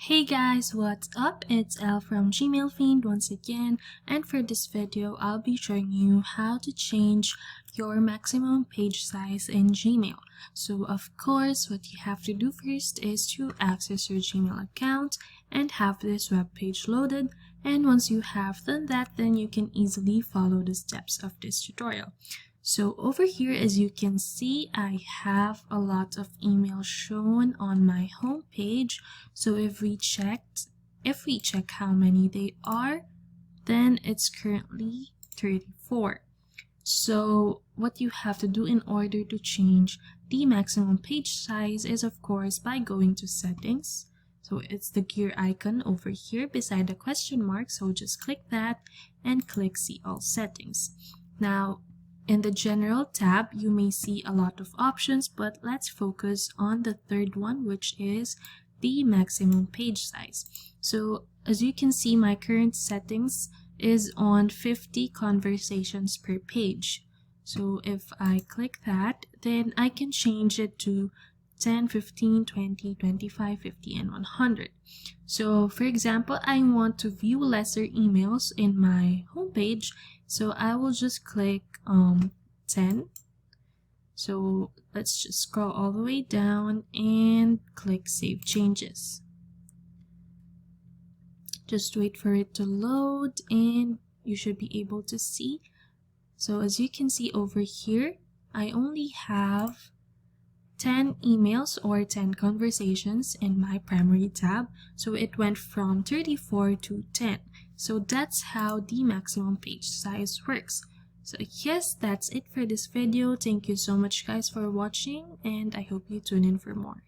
Hey guys, what's up? It's Elle from gmailfiend once again, and for this video I'll be showing you how to change your maximum page size in Gmail. So of course what you have to do first is to access your Gmail account and have this web page loaded, and once you have done that, then you can easily follow the steps of this tutorial. So over here, as you can see, I have a lot of emails shown on my home page. So if we check how many they are, then it's currently 34. So what you have to do in order to change the maximum page size is, of course, by going to settings. So it's the gear icon over here beside the question mark. So just click that and click see all settings. Now, in the general tab, you may see a lot of options, but let's focus on the third one, which is the maximum page size. So as you can see, my current settings is on 50 conversations per page. So if I click that, then I can change it to 10, 15, 20, 25, 50, and 100. So for example, I want to view lesser emails in my homepage, so I will just click 10. So let's just scroll all the way down and click Save Changes. Just wait for it to load and you should be able to see. So as you can see over here, I only have 10 emails or 10 conversations in my primary tab, so it went from 34 to 10. So that's how the maximum page size works. So yes, that's it for this video. Thank you so much guys for watching, and I hope you tune in for more.